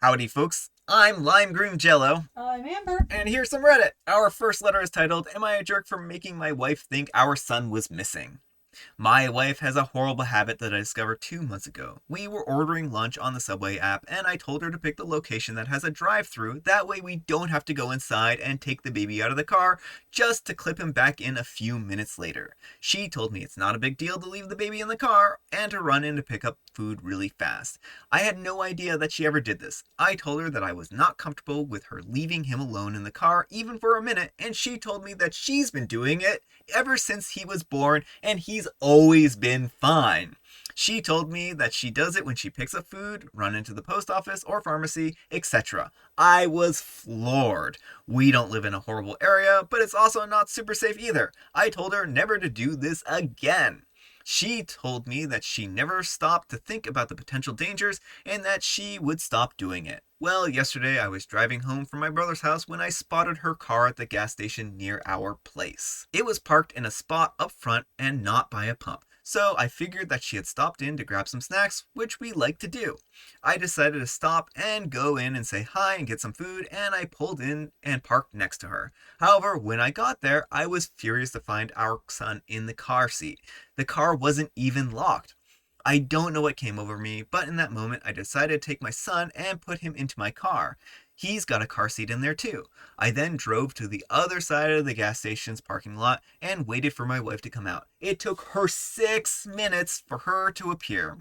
Howdy, folks. I'm Lime Green Jello, I'm Amber. and here's some Reddit. Our first letter is titled, Am I a Jerk for Making My Wife Think Our Son Was Missing? My wife has a horrible habit that I discovered 2 months ago. We were ordering lunch on the Subway app, and I told her to pick the location that has a drive-thru. That way we don't have to go inside and take the baby out of the car just to clip him back in a few minutes later. She told me it's not a big deal to leave the baby in the car and to run in to pick up food really fast. I had no idea that she ever did this. I told her that I was not comfortable with her leaving him alone in the car even for a minute, and she told me that she's been doing it ever since he was born and he's always been fine. She told me that she does it when she picks up food, run into the post office or pharmacy, etc. I was floored. We don't live in a horrible area, but it's also not super safe either. I told her never to do this again. She told me that she never stopped to think about the potential dangers and that she would stop doing it. Well, yesterday I was driving home from my brother's house when I spotted her car at the gas station near our place. It was parked in a spot up front and not by a pump, so I figured that she had stopped in to grab some snacks, which we like to do. I decided to stop and go in and say hi and get some food, and I pulled in and parked next to her. However, when I got there, I was furious to find our son in the car seat. The car wasn't even locked. I don't know what came over me, but in that moment I decided to take my son and put him into my car. He's got a car seat in there too. I then drove to the other side of the gas station's parking lot and waited for my wife to come out. It took her 6 minutes for her to appear.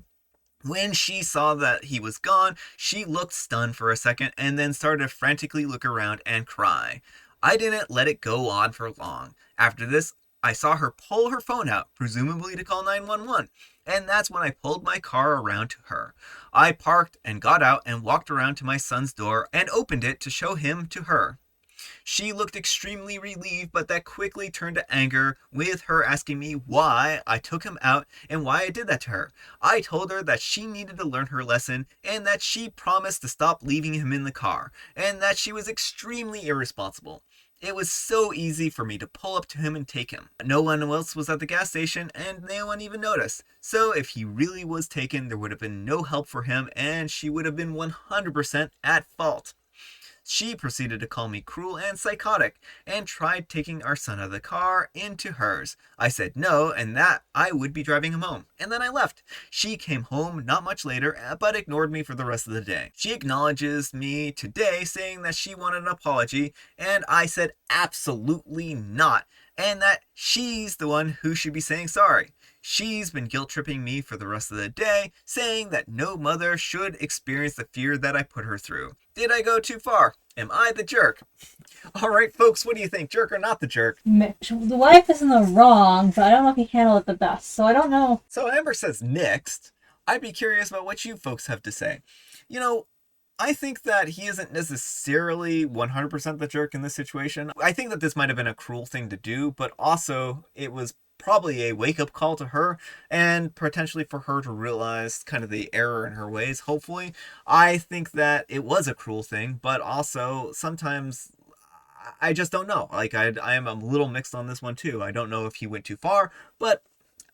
When she saw that he was gone, she looked stunned for a second and then started to frantically look around and cry. I didn't let it go on for long. After this, I saw her pull her phone out, presumably to call 911, and that's when I pulled my car around to her. I parked and got out and walked around to my son's door and opened it to show him to her. She looked extremely relieved, but that quickly turned to anger, with her asking me why I took him out and why I did that to her. I told her that she needed to learn her lesson and that she promised to stop leaving him in the car, and that she was extremely irresponsible. It was so easy for me to pull up to him and take him. No one else was at the gas station and no one even noticed. So if he really was taken, there would have been no help for him and she would have been 100% at fault. She proceeded to call me cruel and psychotic and tried taking our son out of the car into hers. I said no and that I would be driving him home, and then I left. She came home not much later but ignored me for the rest of the day. She acknowledges me today saying that she wanted an apology, and I said absolutely not, and that she's the one who should be saying sorry. She's been guilt tripping me for the rest of the day, saying that no mother should experience the fear that I put her through. Did I go too far? Am I the jerk? Alright, folks, what do you think? Jerk or not the jerk? The wife is in the wrong, but I don't know if he handled it the best, so I don't know. So Amber says next. I'd be curious about what you folks have to say. You know, I think that he isn't necessarily 100% the jerk in this situation. I think that this might have been a cruel thing to do, but also it was probably a wake-up call to her and potentially for her to realize kind of the error in her ways, hopefully. I think that it was a cruel thing, but also sometimes I just don't know. Like, I am a little mixed on this one too. I don't know if he went too far, but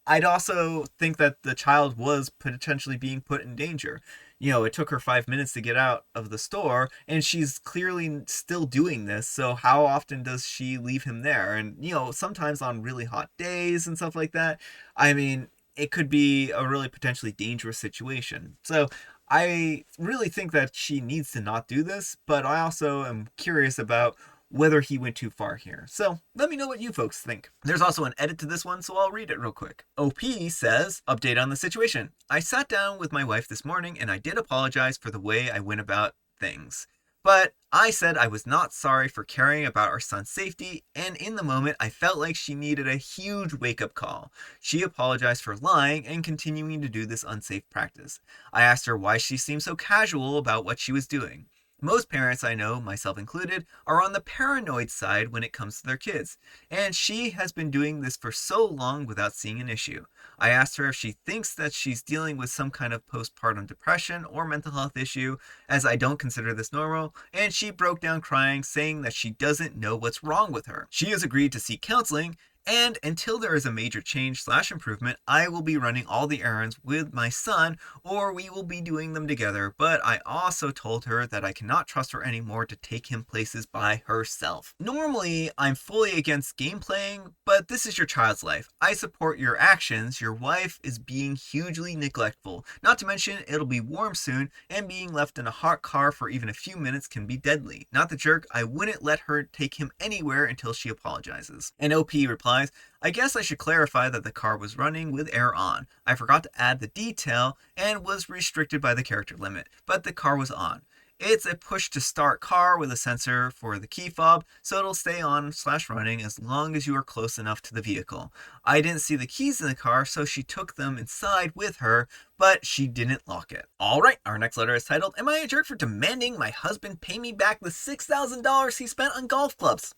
I'd also think that the child was potentially being put in danger. You know, it took her 5 minutes to get out of the store, and she's clearly still doing this, so how often does she leave him there? And, you know, sometimes on really hot days and stuff like that, I mean, it could be a really potentially dangerous situation. So I really think that she needs to not do this, but I also am curious about whether he went too far here. So let me know what you folks think. There's also an edit to this one, so I'll read it real quick. OP says, update on the situation. I sat down with my wife this morning and I did apologize for the way I went about things. But I said I was not sorry for caring about our son's safety, and in the moment I felt like she needed a huge wake-up call. She apologized for lying and continuing to do this unsafe practice. I asked her why she seemed so casual about what she was doing. Most parents I know, myself included, are on the paranoid side when it comes to their kids, and she has been doing this for so long without seeing an issue. I asked her if she thinks that she's dealing with some kind of postpartum depression or mental health issue, as I don't consider this normal, and she broke down crying, saying that she doesn't know what's wrong with her. She has agreed to seek counseling, And until there is a major change/improvement, I will be running all the errands with my son, or we will be doing them together. But I also told her that I cannot trust her anymore to take him places by herself. Normally, I'm fully against game playing, but this is your child's life. I support your actions. Your wife is being hugely neglectful. Not to mention, it'll be warm soon, and being left in a hot car for even a few minutes can be deadly. Not the jerk, I wouldn't let her take him anywhere until she apologizes. And OP replies, I guess I should clarify that the car was running with air on. I forgot to add the detail and was restricted by the character limit, but the car was on. It's a push to start car with a sensor for the key fob, so it'll stay on/running as long as you are close enough to the vehicle. I didn't see the keys in the car, so she took them inside with her, but she didn't lock it. Alright, our next letter is titled, Am I a jerk for demanding my husband pay me back the $6,000 he spent on golf clubs?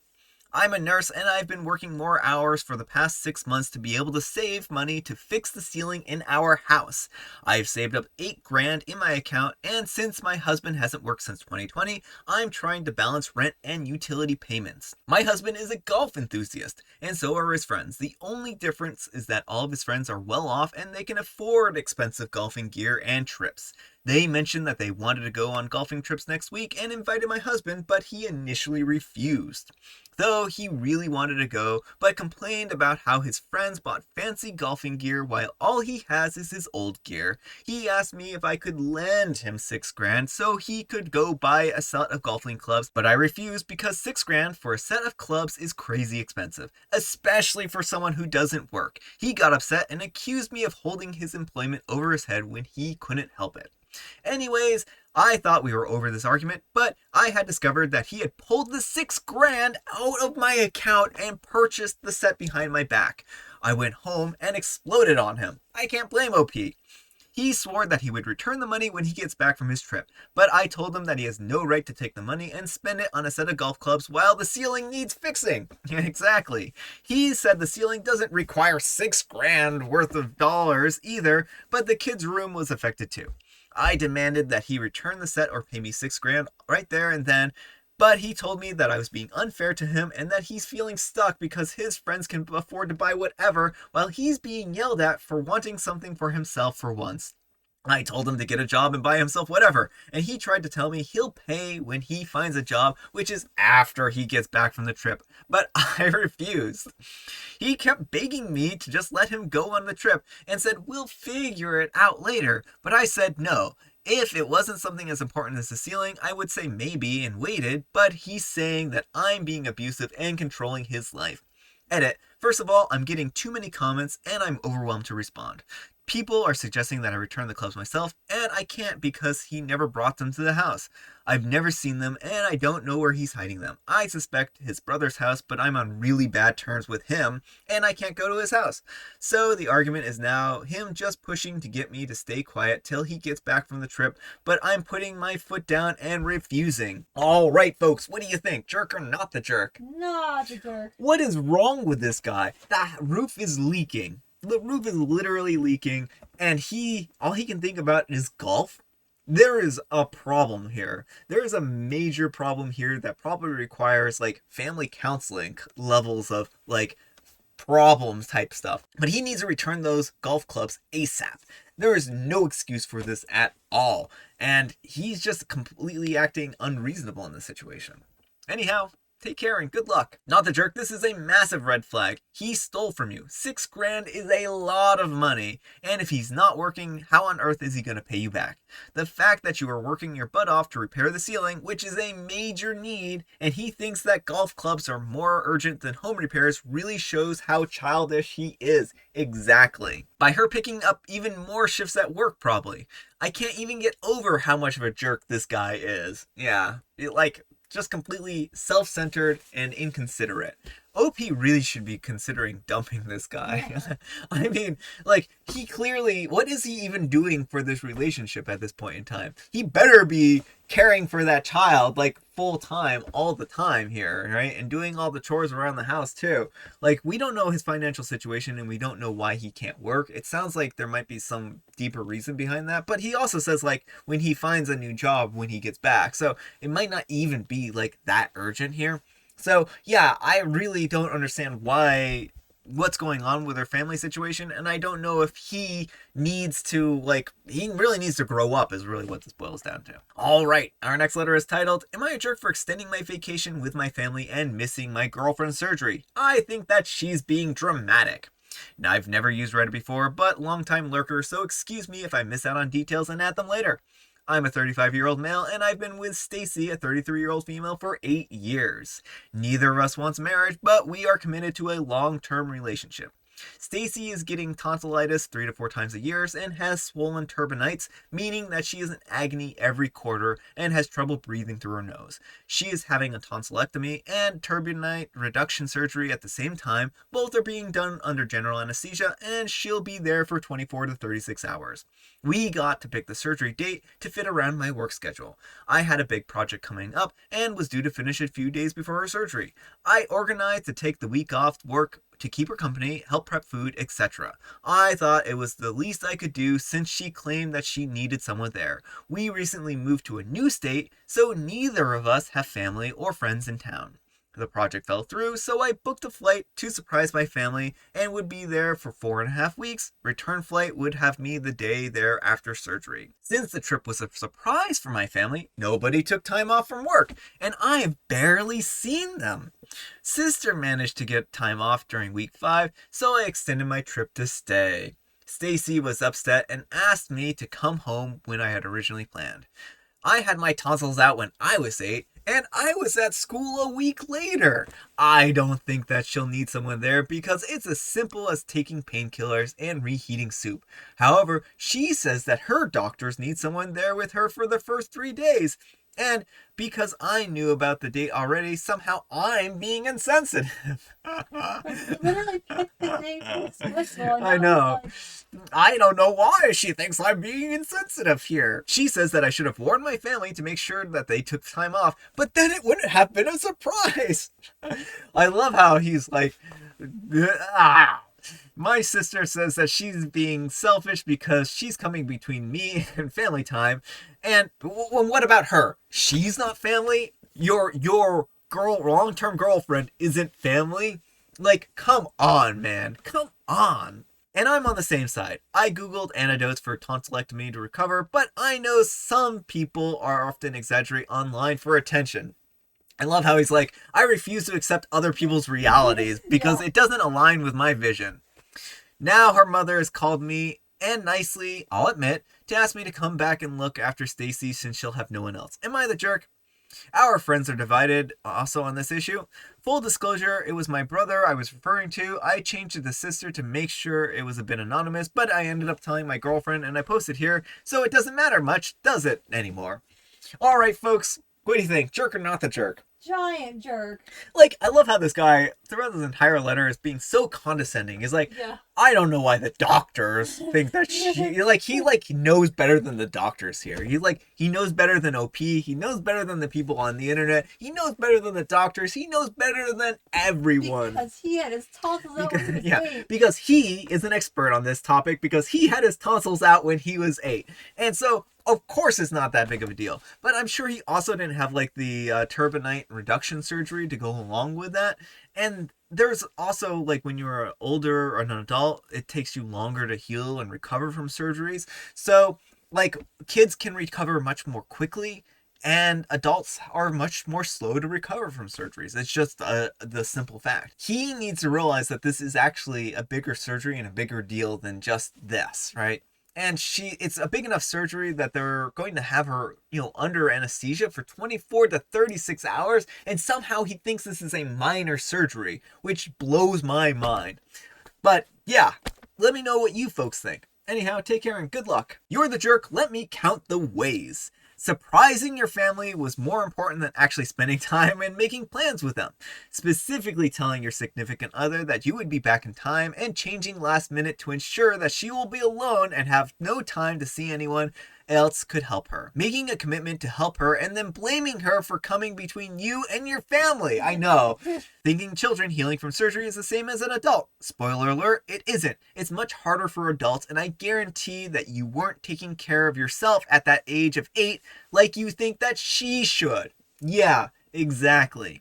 I'm a nurse and I've been working more hours for the past 6 months to be able to save money to fix the ceiling in our house. I've saved up $8,000 in my account, and since my husband hasn't worked since 2020, I'm trying to balance rent and utility payments. My husband is a golf enthusiast, and so are his friends. The only difference is that all of his friends are well off and they can afford expensive golfing gear and trips. They mentioned that they wanted to go on golfing trips next week and invited my husband, but he initially refused. Though he really wanted to go, but complained about how his friends bought fancy golfing gear while all he has is his old gear. He asked me if I could lend him $6,000 so he could go buy a set of golfing clubs, but I refused because $6,000 for a set of clubs is crazy expensive, especially for someone who doesn't work. He got upset and accused me of holding his employment over his head when he couldn't help it. Anyways, I thought we were over this argument, but I had discovered that he had pulled the $6,000 out of my account and purchased the set behind my back. I went home and exploded on him. I can't blame OP. He swore that he would return the money when he gets back from his trip, but I told him that he has no right to take the money and spend it on a set of golf clubs while the ceiling needs fixing. Exactly. He said the ceiling doesn't require $6,000 worth of dollars either, but the kid's room was affected too. I demanded that he return the set or pay me $6,000 right there and then, but he told me that I was being unfair to him and that he's feeling stuck because his friends can afford to buy whatever while he's being yelled at for wanting something for himself for once. I told him to get a job and buy himself whatever, and he tried to tell me he'll pay when he finds a job, which is after he gets back from the trip, but I refused. He kept begging me to just let him go on the trip and said we'll figure it out later, but I said no. If it wasn't something as important as the ceiling, I would say maybe and waited, but he's saying that I'm being abusive and controlling his life. Edit. First of all, I'm getting too many comments and I'm overwhelmed to respond. People are suggesting that I return the clubs myself, and I can't because he never brought them to the house. I've never seen them, and I don't know where he's hiding them. I suspect his brother's house, but I'm on really bad terms with him, and I can't go to his house. So the argument is now him just pushing to get me to stay quiet till he gets back from the trip, but I'm putting my foot down and refusing. All right, folks, what do you think? Jerk or not the jerk? Not the jerk. What is wrong with this guy? The roof is leaking. The roof is literally leaking, and all he can think about is golf. There is a problem here. There is a major problem here that probably requires like family counseling levels of like problems type stuff. But he needs to return those golf clubs ASAP. There is no excuse for this at all, and he's just completely acting unreasonable in this situation. Anyhow, take care and good luck. Not the jerk, this is a massive red flag. He stole from you. $6,000 is a lot of money. And if he's not working, how on earth is he going to pay you back? The fact that you are working your butt off to repair the ceiling, which is a major need, and he thinks that golf clubs are more urgent than home repairs really shows how childish he is. Exactly. By her picking up even more shifts at work, probably. I can't even get over how much of a jerk this guy is. Yeah, just completely self-centered and inconsiderate. OP really should be considering dumping this guy. I mean, he clearly, what is he even doing for this relationship at this point in time? He better be caring for that child, full time, all the time here, right? And doing all the chores around the house, too. We don't know his financial situation, and we don't know why he can't work. It sounds like there might be some deeper reason behind that, but he also says, when he finds a new job when he gets back. So it might not even be, that urgent here. So, yeah, I really don't understand why what's going on with her family situation, and I don't know if he needs to, like, he really needs to grow up, is really what this boils down to. All right, our next letter is titled, Am I a jerk for extending my vacation with my family and missing my girlfriend's surgery? I think that she's being dramatic. Now, I've never used Reddit before, but longtime lurker, so excuse me if I miss out on details and add them later. I'm a 35-year-old male, and I've been with Stacy, a 33-year-old female, for 8 years. Neither of us wants marriage, but we are committed to a long-term relationship. Stacy is getting tonsillitis 3 to 4 times a year and has swollen turbinates, meaning that she is in agony every quarter and has trouble breathing through her nose. She is having a tonsillectomy and turbinate reduction surgery at the same time. Both are being done under general anesthesia, and she'll be there for 24 to 36 hours. We got to pick the surgery date to fit around my work schedule. I had a big project coming up and was due to finish a few days before her surgery. I organized to take the week off work to keep her company, help prep food, etc. I thought it was the least I could do since she claimed that she needed someone there. We recently moved to a new state, so neither of us have family or friends in town. The project fell through, so I booked a flight to surprise my family and would be there for 4.5 weeks. Return flight would have me the day there after surgery. Since the trip was a surprise for my family, nobody took time off from work, and I have barely seen them. Sister managed to get time off during week 5, so I extended my trip to stay. Stacy was upset and asked me to come home when I had originally planned. I had my tonsils out when I was 8, and I was at school a week later. I don't think that she'll need someone there because it's as simple as taking painkillers and reheating soup. However, she says that her doctors need someone there with her for the first 3 days. And because I knew about the date already, somehow I'm being insensitive. You literally picked the day for this whistle. I know. I don't know why she thinks I'm being insensitive here. She says that I should have warned my family to make sure that they took time off, but then it wouldn't have been a surprise. I love how he's like, ah. My sister says that she's being selfish because she's coming between me and family time. And what about her? She's not family? Your long-term girlfriend isn't family? Like, come on, man. Come on. And I'm on the same side. I googled antidotes for tonsillectomy to recover, but I know some people are often exaggerate online for attention. I love how he's like, I refuse to accept other people's realities because it doesn't align with my vision. Now her mother has called me, and nicely, I'll admit, to ask me to come back and look after Stacy since she'll have no one else. Am I the jerk? Our friends are divided also on this issue. Full disclosure, it was my brother I was referring to. I changed it to sister to make sure it was a bit anonymous, but I ended up telling my girlfriend and I posted here, so it doesn't matter much, does it, anymore? Alright folks, what do you think? Jerk or not the jerk? Giant jerk. Like, I love how this guy, throughout this entire letter, is being so condescending. He's like, I don't know why the doctors think that he knows better than the doctors here. He knows better than OP. He knows better than the people on the internet. He knows better than the doctors. He knows better than everyone. Because he had his tonsils out when he was 8. Because he is an expert on this topic because he had his tonsils out when he was 8. And so, of course it's not that big of a deal. But I'm sure he also didn't have like the turbinate reduction surgery to go along with that. And there's also, like, when you're older or an adult, it takes you longer to heal and recover from surgeries. So, like, kids can recover much more quickly, and adults are much more slow to recover from surgeries. It's just the simple fact. He needs to realize that this is actually a bigger surgery and a bigger deal than just this, right? And it's a big enough surgery that they're going to have her, under anesthesia for 24 to 36 hours. And somehow he thinks this is a minor surgery, which blows my mind. But yeah, let me know what you folks think. Anyhow, take care and good luck. You're the jerk. Let me count the ways. Surprising your family was more important than actually spending time and making plans with them. Specifically telling your significant other that you would be back in time and changing last minute to ensure that she will be alone and have no time to see anyone else could help her. Making a commitment to help her and then blaming her for coming between you and your family. I know. Thinking children healing from surgery is the same as an adult. Spoiler alert, it isn't. It's much harder for adults, and I guarantee that you weren't taking care of yourself at that age of 8 like you think that she should. Yeah, exactly.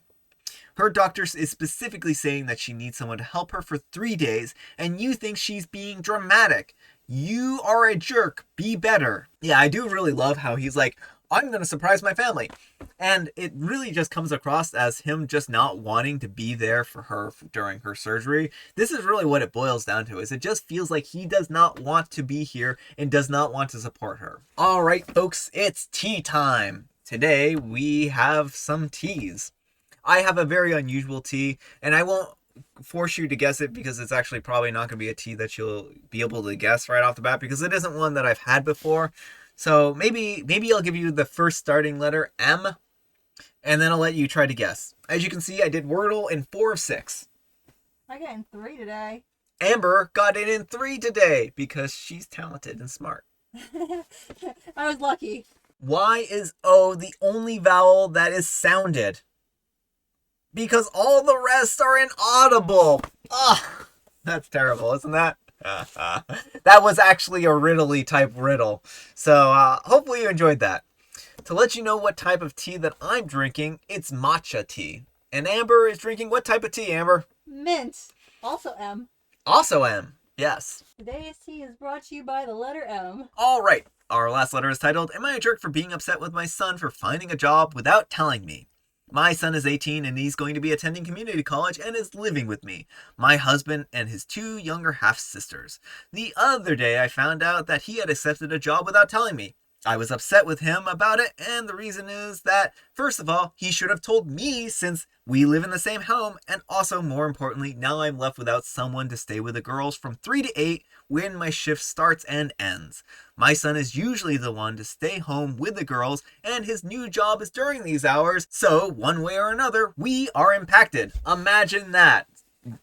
Her doctor is specifically saying that she needs someone to help her for 3 days, and you think she's being dramatic. You are a jerk. Be better. Yeah, I do really love how he's like, I'm going to surprise my family. And it really just comes across as him just not wanting to be there for her during her surgery. This is really what it boils down to, is it just feels like he does not want to be here and does not want to support her. All right, folks, it's tea time. Today we have some teas. I have a very unusual tea, and I won't force you to guess it because it's actually probably not going to be a tea that you'll be able to guess right off the bat because it isn't one that I've had before. So maybe I'll give you the first starting letter, M, and then I'll let you try to guess. As you can see, I did Wordle in 4 of 6. I got in 3 today. Amber got it in 3 today because she's talented and smart. I was lucky. Why is O the only vowel that is sounded? Because all the rest are inaudible. Ugh, that's terrible, isn't that? That was actually a riddly type riddle. So hopefully you enjoyed that. To let you know what type of tea that I'm drinking, it's matcha tea. And Amber is drinking what type of tea, Amber? Mint. Also M. Also M, yes. Today's tea is brought to you by the letter M. All right, our last letter is titled, Am I a jerk for being upset with my son for finding a job without telling me? My son is 18 and he's going to be attending community college and is living with me, my husband, and his 2 younger half-sisters. The other day I found out that he had accepted a job without telling me. I was upset with him about it, and the reason is that, first of all, he should have told me since we live in the same home, and also, more importantly, now I'm left without someone to stay with the girls from 3 to 8 when my shift starts and ends. My son is usually the one to stay home with the girls, and his new job is during these hours, so one way or another, we are impacted. Imagine that.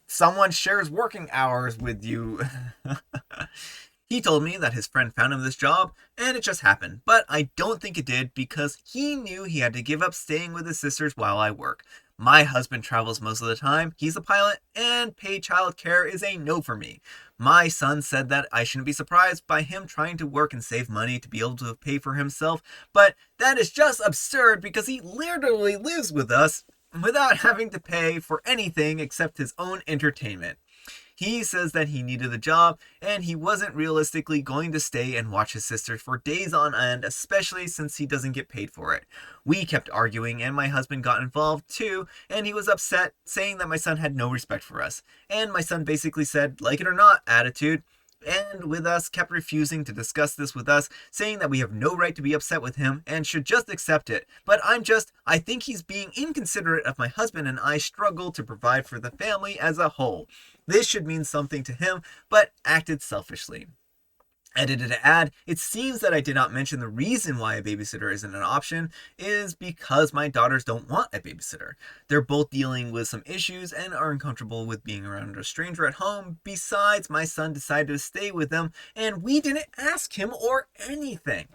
Someone shares working hours with you. He told me that his friend found him this job, and it just happened, but I don't think it did because he knew he had to give up staying with his sisters while I work. My husband travels most of the time, he's a pilot, and paid childcare is a no for me. My son said that I shouldn't be surprised by him trying to work and save money to be able to pay for himself, but that is just absurd because he literally lives with us without having to pay for anything except his own entertainment. He says that he needed the job and he wasn't realistically going to stay and watch his sister for days on end, especially since he doesn't get paid for it. We kept arguing and my husband got involved too, and he was upset, saying that my son had no respect for us. And my son basically said, like it or not attitude, and with us kept refusing to discuss this with us, saying that we have no right to be upset with him and should just accept it. But I think he's being inconsiderate of my husband and I struggle to provide for the family as a whole. This should mean something to him, but acted selfishly. Edited to add, it seems that I did not mention the reason why a babysitter isn't an option is because my daughters don't want a babysitter. They're both dealing with some issues and are uncomfortable with being around a stranger at home. Besides, my son decided to stay with them and we didn't ask him or anything.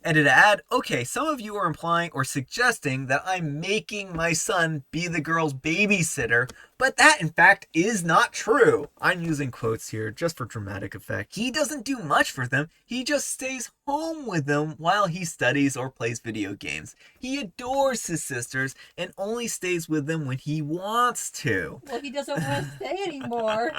Edit to add, okay, some of you are implying or suggesting that I'm making my son be the girl's babysitter, but that in fact is not true. I'm using quotes here just for dramatic effect. He doesn't do much for them, he just stays home with them while he studies or plays video games. He adores his sisters and only stays with them when he wants to. Well, he doesn't want to stay anymore.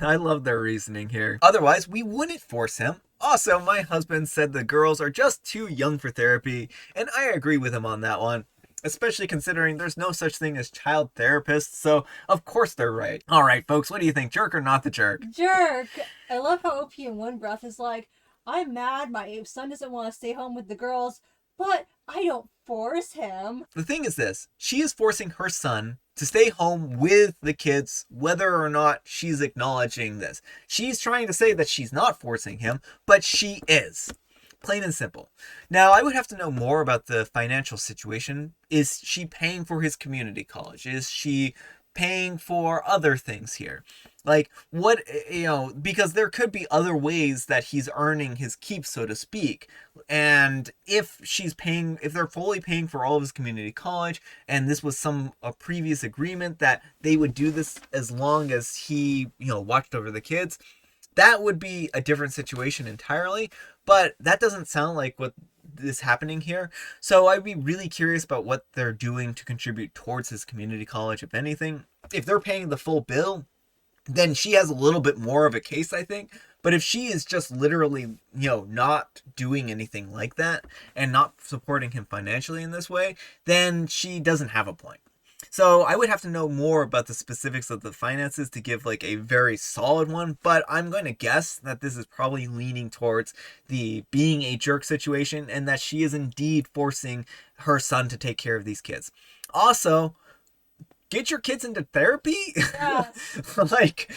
I love their reasoning here. Otherwise, we wouldn't force him. Also, my husband said the girls are just too young for therapy, and I agree with him on that one. Especially considering there's no such thing as child therapists, so of course they're right. Alright folks, what do you think? Jerk or not the jerk? Jerk! I love how OP in one breath is like, I'm mad my son doesn't want to stay home with the girls, but I don't force him. The thing is this, she is forcing her son to stay home with the kids, whether or not she's acknowledging this. She's trying to say that she's not forcing him, but she is. Plain and simple. Now, I would have to know more about the financial situation. Is she paying for his community college? Is she paying for other things here? Like, what, because there could be other ways that he's earning his keep, so to speak. And if they're fully paying for all of his community college, and this was a previous agreement that they would do this as long as he, watched over the kids, that would be a different situation entirely. But that doesn't sound like what this happening here. So I'd be really curious about what they're doing to contribute towards his community college, if anything. If they're paying the full bill, then she has a little bit more of a case, I think. But if she is just literally, not doing anything like that and not supporting him financially in this way, then she doesn't have a point. So I would have to know more about the specifics of the finances to give like a very solid one, but I'm going to guess that this is probably leaning towards the being a jerk situation and that she is indeed forcing her son to take care of these kids. Also, get your kids into therapy. Yeah. Like,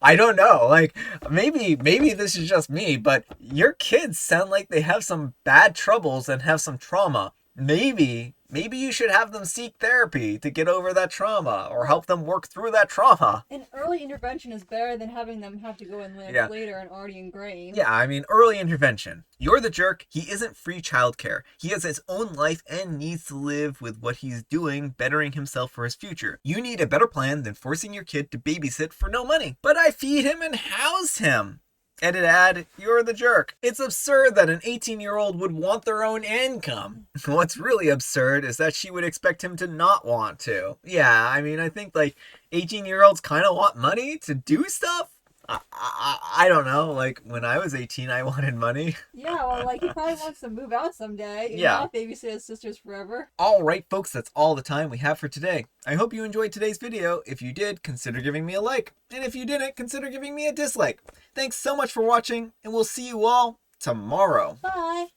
I don't know, like maybe this is just me, but your kids sound like they have some bad troubles and have some trauma. Maybe you should have them seek therapy to get over that trauma or help them work through that trauma. An early intervention is better than having them have to go and live later and already ingrained. Yeah, I mean, early intervention. You're the jerk. He isn't free childcare. He has his own life and needs to live with what he's doing, bettering himself for his future. You need a better plan than forcing your kid to babysit for no money. But I feed him and house him. Edit ad, you're the jerk. It's absurd that an 18-year-old would want their own income. What's really absurd is that she would expect him to not want to. Yeah, I mean, I think like 18-year-olds kind of want money to do stuff. I don't know. Like when I was 18, I wanted money. Yeah, well, like he probably wants to move out someday and Yeah. not babysit his sisters forever. Alright folks, that's all the time we have for today. I hope you enjoyed today's video. If you did, consider giving me a like. And if you didn't, consider giving me a dislike. Thanks so much for watching, and we'll see you all tomorrow. Bye.